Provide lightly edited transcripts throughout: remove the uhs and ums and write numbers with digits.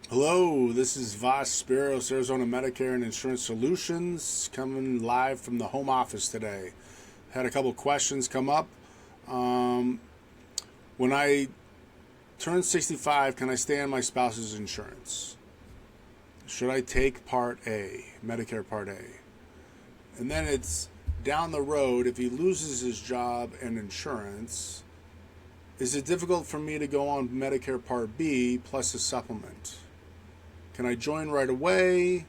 Hello, this is Voss Spiros, Arizona Medicare and Insurance Solutions, coming live from the home office today. Had a couple questions come up. Um, when I turn 65, can I stay on my spouse's insurance? Should I take Part A, Medicare Part A? And then it's down the road, if he loses his job and insurance, is it difficult for me to go on Medicare Part B plus a supplement? Can I join right away,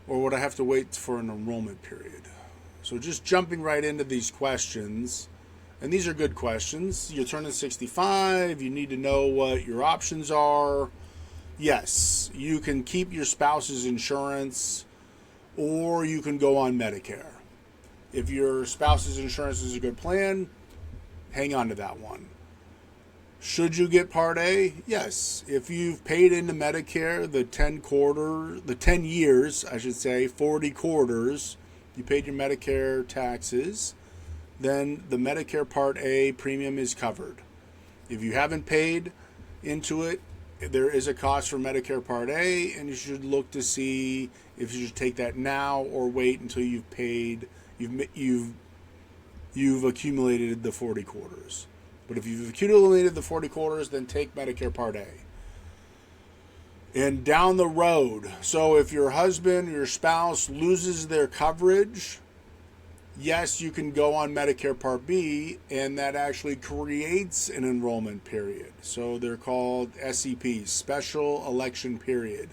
or would I have to wait for an enrollment period? So just jumping right into these questions, and these are good questions. You're turning 65, you need to know what your options are. Yes, you can keep your spouse's insurance, or you can go on Medicare. If your spouse's insurance is a good plan, hang on to that one. Should you get Part A? Yes. If you've paid into Medicare the 10 years, 40 quarters, you paid your Medicare taxes, then the Medicare Part A premium is covered. If you haven't paid into it, there is a cost for Medicare Part A, and you should look to see if you should take that now or wait until you've paid, you've accumulated the 40 quarters. But if you've accumulated the 40 quarters, then take Medicare Part A. And down the road, so if your husband or your spouse loses their coverage, yes, you can go on Medicare Part B, and that actually creates an enrollment period. So they're called SEPs, Special Election Period.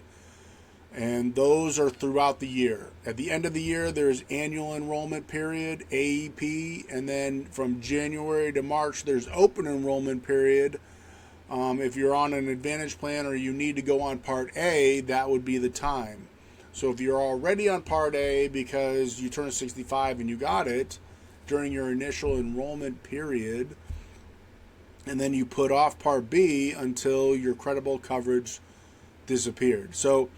And those are throughout the year. At the end of the year, there's annual enrollment period, AEP, and then from January to March, there's open enrollment period. If you're on an Advantage plan or you need to go on Part A, that would be the time. So if you're already on Part A because you turned 65 and you got it during your initial enrollment period, and then you put off Part B until your credible coverage disappeared. So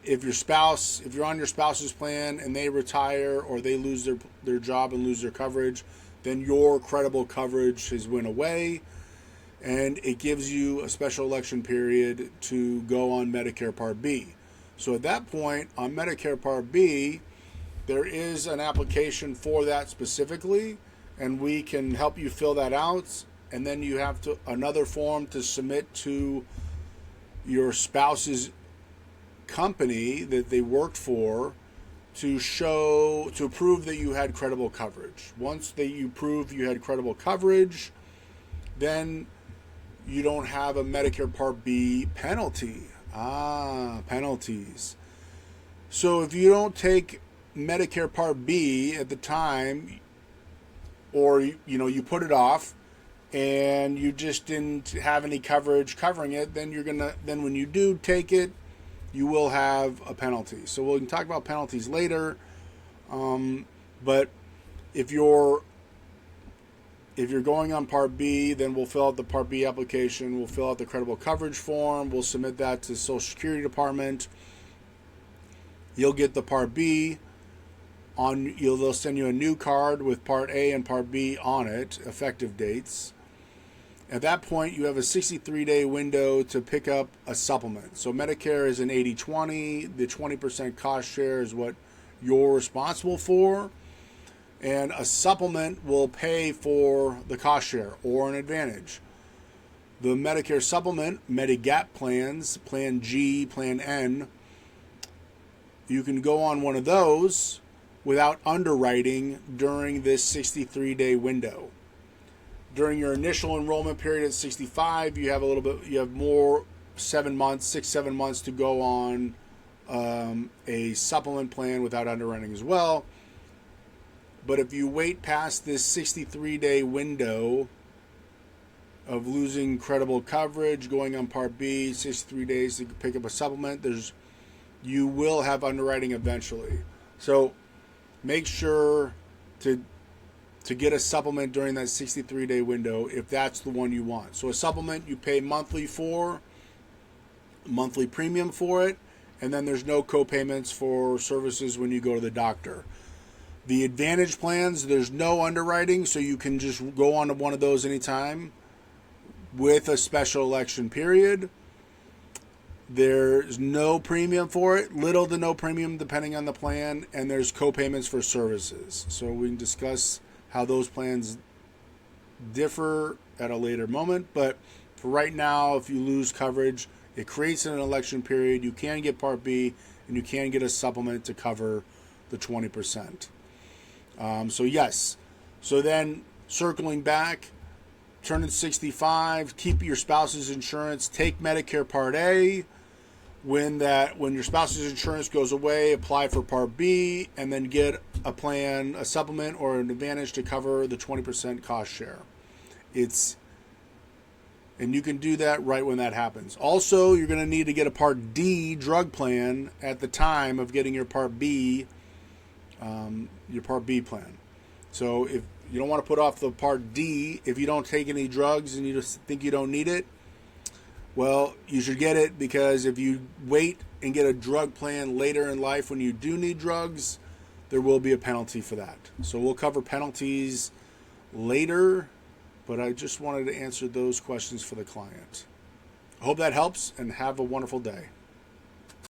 if you're on your spouse's plan and they retire or they lose their job and lose their coverage, then your credible coverage has went away, and it gives you a special election period to go on Medicare Part B. So at that point, on Medicare Part B, there is an application for that specifically, and we can help you fill that out, and then you have another form to submit to your spouse's company that they worked for to prove that you had credible coverage. Once that you prove you had credible coverage, then you don't have a Medicare Part B penalty. Penalties. So if you don't take Medicare Part B at the time, or you put it off and you just didn't have any coverage covering it, then when you do take it, you will have a penalty. So we can talk about penalties later. But if you're going on Part B, then we'll fill out the Part B application. We'll fill out the credible coverage form. We'll submit that to the Social Security Department. You'll get the Part B. They'll send you a new card with Part A and Part B on it, effective dates. At that point, you have a 63-day window to pick up a supplement. So Medicare is an 80-20. The 20% cost share is what you're responsible for. And a supplement will pay for the cost share or an Advantage. The Medicare supplement, Medigap plans, Plan G, Plan N, you can go on one of those without underwriting during this 63-day window. During your initial enrollment period at 65, you have more 7 months, 6-7 months to go on a supplement plan without underwriting as well. But if you wait past this 63-day window of losing credible coverage, going on Part B, 63 days to pick up a supplement, you will have underwriting eventually. So make sure to get a supplement during that 63-day window if that's the one you want. So a supplement you pay monthly premium for it, and then there's no co-payments for services when you go to the doctor. The Advantage plans, there's no underwriting, so you can just go on to one of those anytime with a special election period. There's no premium for it, little to no premium depending on the plan, and there's co-payments for services. So we can discuss how those plans differ at a later moment, but for right now, if you lose coverage, it creates an election period. You can get Part B, and you can get a supplement to cover the 20%. So yes. So then circling back, turning 65, keep your spouse's insurance, take Medicare Part A. When your spouse's insurance goes away, apply for Part B, and then get a plan, a supplement, or an advantage to cover the 20% cost share. And you can do that right when that happens. Also, you're going to need to get a Part D drug plan at the time of getting your Part B plan. So if you don't want to put off the Part D, if you don't take any drugs and you just think you don't need it, well, you should get it, because if you wait and get a drug plan later in life when you do need drugs, there will be a penalty for that. So we'll cover penalties later, but I just wanted to answer those questions for the client. I hope that helps, and have a wonderful day.